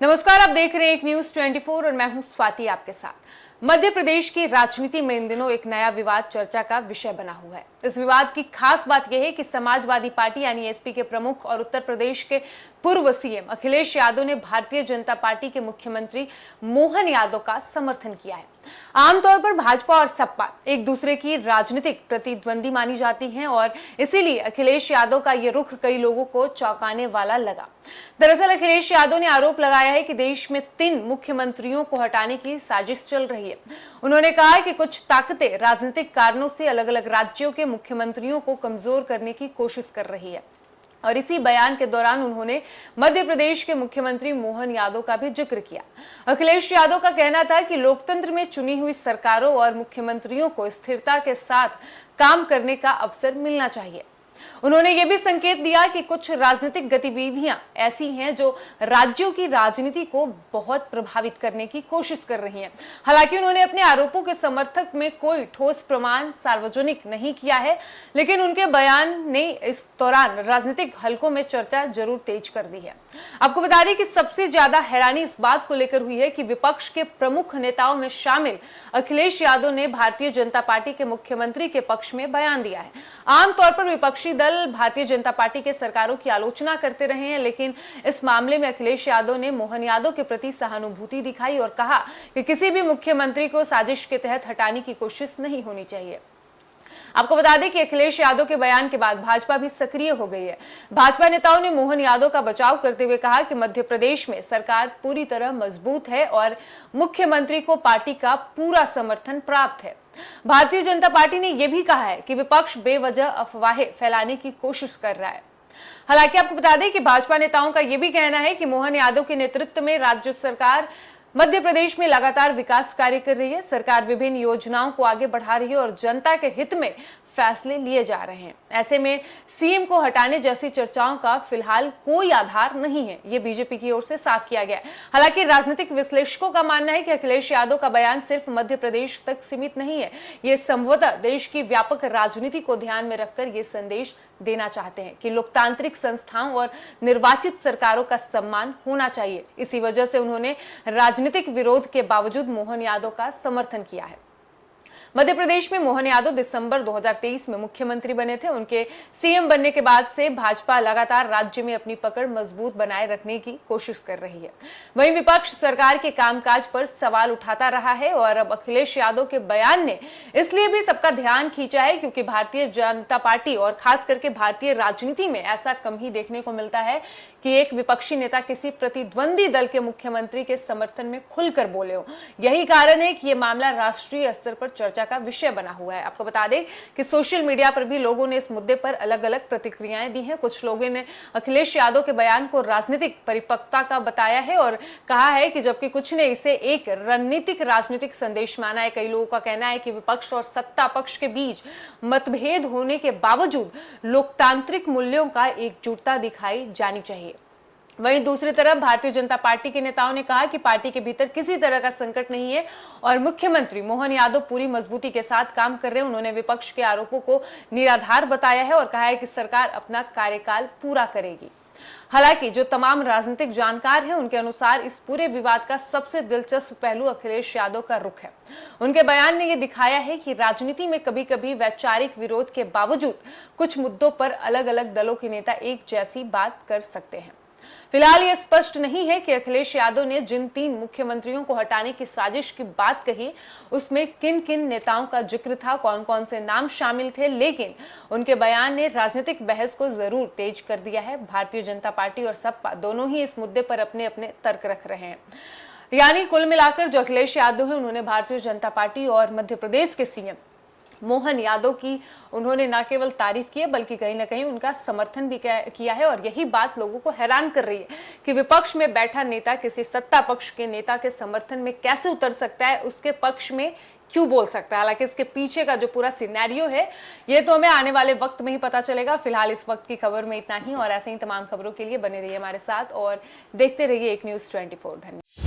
नमस्कार, आप देख रहे हैं एक न्यूज 24 और मैं हूं स्वाति आपके साथ। मध्य प्रदेश की राजनीति में इन दिनों एक नया विवाद चर्चा का विषय बना हुआ है। इस विवाद की खास बात यह है कि समाजवादी पार्टी यानी एसपी के प्रमुख और उत्तर प्रदेश के पूर्व सीएम अखिलेश यादव ने भारतीय जनता पार्टी के मुख्यमंत्री मोहन यादव का समर्थन किया है। आमतौर पर भाजपा और सपा एक दूसरे की राजनीतिक प्रतिद्वंदी मानी जाती हैं और इसीलिए अखिलेश यादव का ये रुख कई लोगों को चौंकाने वाला लगा। दरअसल अखिलेश यादव ने आरोप लगाया है कि देश में 3 मुख्यमंत्रियों को हटाने की साजिश चल रही है। उन्होंने कहा है कि कुछ ताकतें राजनीतिक कारणों से अलग अलग राज्यों के मुख्यमंत्रियों को कमजोर करने की कोशिश कर रही है और इसी बयान के दौरान उन्होंने मध्य प्रदेश के मुख्यमंत्री मोहन यादव का भी जिक्र किया। अखिलेश यादव का कहना था कि लोकतंत्र में चुनी हुई सरकारों और मुख्यमंत्रियों को स्थिरता के साथ काम करने का अवसर मिलना चाहिए। उन्होंने ये भी संकेत दिया कि कुछ राजनीतिक गतिविधियां ऐसी हैं जो राज्यों की राजनीति को बहुत प्रभावित करने की कोशिश कर रही हैं। हालांकि उन्होंने अपने आरोपों के समर्थक में कोई ठोस प्रमाण सार्वजनिक नहीं किया है, लेकिन उनके बयान ने इस दौरान राजनीतिक हलकों में चर्चा जरूर तेज कर दी है। आपको बता दें कि सबसे ज्यादा हैरानी इस बात को लेकर हुई है कि विपक्ष के प्रमुख नेताओं में शामिल अखिलेश यादव ने भारतीय जनता पार्टी के मुख्यमंत्री के पक्ष में बयान दिया है। आमतौर पर विपक्षी दल भारतीय जनता पार्टी के सरकारों की आलोचना करते रहे हैं, लेकिन इस मामले में अखिलेश यादव ने मोहन यादव के प्रति सहानुभूति दिखाई और कहा कि किसी भी मुख्यमंत्री को साजिश के तहत हटाने की कोशिश नहीं होनी चाहिए। आपको बता दें कि अखिलेश यादव के बयान के बाद भाजपा भी सक्रिय हो गई है। भाजपा नेताओं ने मोहन यादव का बचाव करते हुए कहा कि मध्य प्रदेश में सरकार पूरी तरह मजबूत है और मुख्यमंत्री को पार्टी का पूरा समर्थन प्राप्त है। भारतीय जनता पार्टी ने यह भी कहा है कि विपक्ष बेवजह अफवाहें फैलाने की कोशिश कर रहा है। हालांकि आपको बता दें कि भाजपा नेताओं का यह भी कहना है कि मोहन यादव के नेतृत्व में राज्य सरकार मध्य प्रदेश में लगातार विकास कार्य कर रही है। सरकार विभिन्न योजनाओं को आगे बढ़ा रही है और जनता के हित में फैसले लिए जा रहे हैं। ऐसे में सीएम को हटाने जैसी चर्चाओं का फिलहाल कोई आधार नहीं है, ये बीजेपी की ओर से साफ किया गया है। हालांकि राजनीतिक विश्लेषकों का मानना है कि अखिलेश यादव का बयान सिर्फ मध्य प्रदेश तक सीमित नहीं है। ये संभवतः देश की व्यापक राजनीति को ध्यान में रखकर ये संदेश देना चाहते हैं कि लोकतांत्रिक संस्थाओं और निर्वाचित सरकारों का सम्मान होना चाहिए। इसी वजह से उन्होंने राजनीतिक विरोध के बावजूद मोहन यादव का समर्थन किया है। मध्य प्रदेश में मोहन यादव दिसंबर 2023 में मुख्यमंत्री बने थे। उनके सीएम बनने के बाद से भाजपा लगातार राज्य में अपनी पकड़ मजबूत बनाए रखने की कोशिश कर रही है। वहीं विपक्ष सरकार के कामकाज पर सवाल उठाता रहा है और अब अखिलेश यादव के बयान ने इसलिए भी सबका ध्यान खींचा है क्योंकि भारतीय जनता पार्टी और खास करके भारतीय राजनीति में ऐसा कम ही देखने को मिलता है कि एक विपक्षी नेता किसी प्रतिद्वंदी दल के मुख्यमंत्री के समर्थन में खुलकर बोले हो। यही कारण है कि यह मामला राष्ट्रीय स्तर पर चर्चा का विषय बना हुआ है। आपको बता दें कि सोशल मीडिया पर भी लोगों ने इस मुद्दे पर अलग अलग प्रतिक्रियाएं दी हैं। कुछ लोगों ने अखिलेश यादव के बयान को राजनीतिक परिपक्वता का बताया है और कहा है कि जबकि कुछ ने इसे एक रणनीतिक राजनीतिक संदेश माना है। कई लोगों का कहना है कि विपक्ष और सत्ता पक्ष के बीच मतभेद होने के बावजूद लोकतांत्रिक मूल्यों का एकजुटता दिखाई जानी चाहिए। वहीं दूसरी तरफ भारतीय जनता पार्टी के नेताओं ने कहा कि पार्टी के भीतर किसी तरह का संकट नहीं है और मुख्यमंत्री मोहन यादव पूरी मजबूती के साथ काम कर रहे हैं। उन्होंने विपक्ष के आरोपों को निराधार बताया है और कहा है कि सरकार अपना कार्यकाल पूरा करेगी। हालांकि जो तमाम राजनीतिक जानकार हैं उनके अनुसार इस पूरे विवाद का सबसे दिलचस्प पहलू अखिलेश यादव का रुख है। उनके बयान ने यह दिखाया है कि राजनीति में कभी-कभी वैचारिक विरोध के बावजूद कुछ मुद्दों पर अलग अलग दलों के नेता एक जैसी बात कर सकते हैं। फिलहाल यह स्पष्ट नहीं है कि अखिलेश यादव ने जिन 3 मुख्यमंत्रियों को हटाने की साजिश की बात कही उसमें किन किन नेताओं का जिक्र था, कौन कौन से नाम शामिल थे, लेकिन उनके बयान ने राजनीतिक बहस को जरूर तेज कर दिया है। भारतीय जनता पार्टी और सपा दोनों ही इस मुद्दे पर अपने अपने तर्क रख रहे हैं। यानी कुल मिलाकर जो अखिलेश यादव है उन्होंने भारतीय जनता पार्टी और मध्य प्रदेश के सीएम मोहन यादव की उन्होंने न केवल तारीफ की है बल्कि कहीं ना कहीं उनका समर्थन भी किया है और यही बात लोगों को हैरान कर रही है कि विपक्ष में बैठा नेता किसी सत्ता पक्ष के नेता के समर्थन में कैसे उतर सकता है, उसके पक्ष में क्यों बोल सकता है। हालांकि इसके पीछे का जो पूरा सिनेरियो है ये तो हमें आने वाले वक्त में ही पता चलेगा। फिलहाल इस वक्त की खबर में इतना ही और ऐसे ही तमाम खबरों के लिए बने रहिए हमारे साथ और देखते रहिए एक न्यूज़ 24। धन्यवाद।